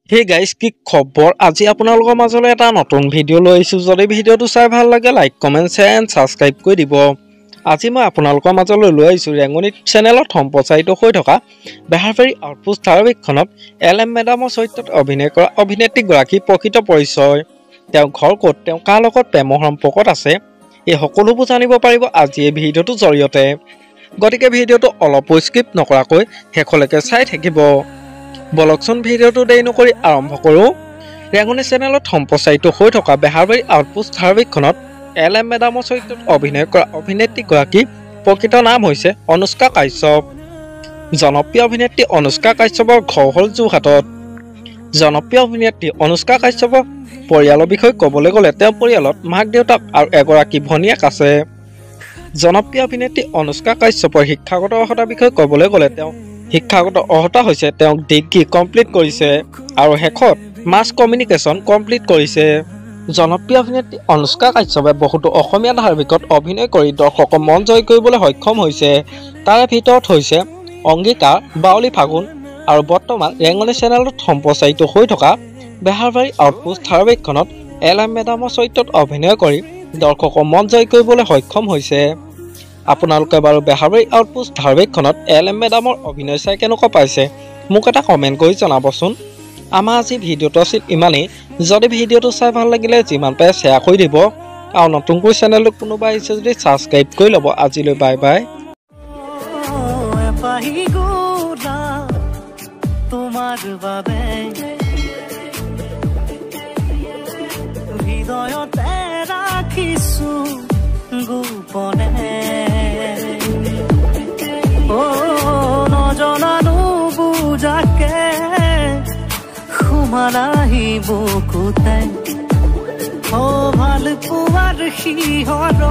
Hey guys, কি খবৰ আজি আপোনালোকৰ মাজলৈ এটা নতুন ভিডিও লৈ আহিছো যদি ভিডিওটো চাই ভাল লাগে like comment share and subscribe কৰি দিব আজি মই আপোনালোকৰ মাজলৈ লৈ আহিছো ৰেংগনিত চেনেলত সম্প্ৰচাৰিত হৈ থকা বেহাৰবাৰী আউটপোষ্ট ধাৰাবাহিকখনত এলএম মেডামৰ চৰিত্ৰত অভিনয় কৰা অভিনেত্ৰী গৰাকী প্ৰকৃত পৰিচয় তেওঁ ঘৰ ক'ত তেওঁ কাৰ লগত প্ৰেমৰ সম্পৰ্কত আছে এই সকলোবোৰ জানিব পাৰিব আজি এই ভিডিওটোৰ জৰিয়তে গতিকে ভিডিওটো অলপো স্কিপ নকৰাকৈ শেষলৈকে চাই থাকিব বলকচোন ভিডিওটো দেৰি নকৰি আৰম্ভ কৰো ৰেংগনি চেনেলত সম্প্ৰচাৰিত হৈ থকা বেহাৰবাৰী আউটপোষ্ট ধাৰাবাহিকখনত এলএম মেডামৰ চৰিত্ৰত অভিনয় কৰা অভিনেত্ৰী গৰাকী প্ৰকৃত নাম হৈছে অনুষ্কা কাশ্যপ জনপ্ৰিয় অভিনেত্ৰী অনুষ্কা কাশ্যপৰ ঘৰ হ'ল যোৰহাটত জনপ্ৰিয় অভিনেত্ৰী অনুষ্কা কাশ্যপৰ পৰিয়ালৰ বিষয়ে ক'বলৈ গ'লে তেওঁৰ পৰিয়ালত মাক দেউতাক আৰু এগৰাকী ভনীয়েক আছে জনপ্ৰিয় অভিনেত্ৰী অনুষ্কা কাশ্যপৰ শিক্ষাগত অৰ্হতাৰ বিষয়ে ক'বলৈ গ'লে তেওঁ শিক্ষাগত অৰ্হতা হৈছে তেওঁ ডিগ্ৰী কমপ্লিট কৰিছে আৰু শেষত মাছ কমিউনিকেশ্যন কমপ্লিট কৰিছে জনপ্ৰিয় অভিনেত্ৰী অনুষ্কা কাশ্যপে বহুতো অসমীয়া ধাৰাবাহিকত অভিনয় কৰি দৰ্শকৰ মন জয় কৰিবলৈ সক্ষম হৈছে তাৰে ভিতৰত হৈছে অংগীকাৰ বাউলী ফাগুন আৰু বৰ্তমান ৰেংগনি চেনেলত সম্প্ৰচাৰিত হৈ থকা বেহাৰবাৰী আউটপোষ্ট ধাৰাবাহিকখনত এলএম মেডামৰ চৰিত্ৰত অভিনয় কৰি দৰ্শকৰ মন জয় কৰিবলৈ সক্ষম হৈছে আপোনালোকে বাৰু বেহাৰবাৰী আউটপোষ্ট ধাৰাবাহিকখনত এলএম মেডামৰ অভিনয় চাই কেনেকুৱা পাইছে মোক এটা কমেণ্ট কৰি জনাবচোন আমাৰ আজি ভিডিওটো আছিল ইমানেই যদি ভিডিওটো চাই ভাল লাগিলে যিমান পাৰে শ্বেয়াৰ কৰি দিব আৰু নতুনকৈ চেনেলটো কোনোবা আহিছে যদি সাবস্ক্ৰাইব কৰি ল'ব আজিলৈ বাই বাই তোমাৰ বাবে হৃদয়তে ৰাখিছো গোপনে ও নজনানো বুজাকে সুমানাহি বুকুতে ও ভাল পোৱাৰ শিহৰ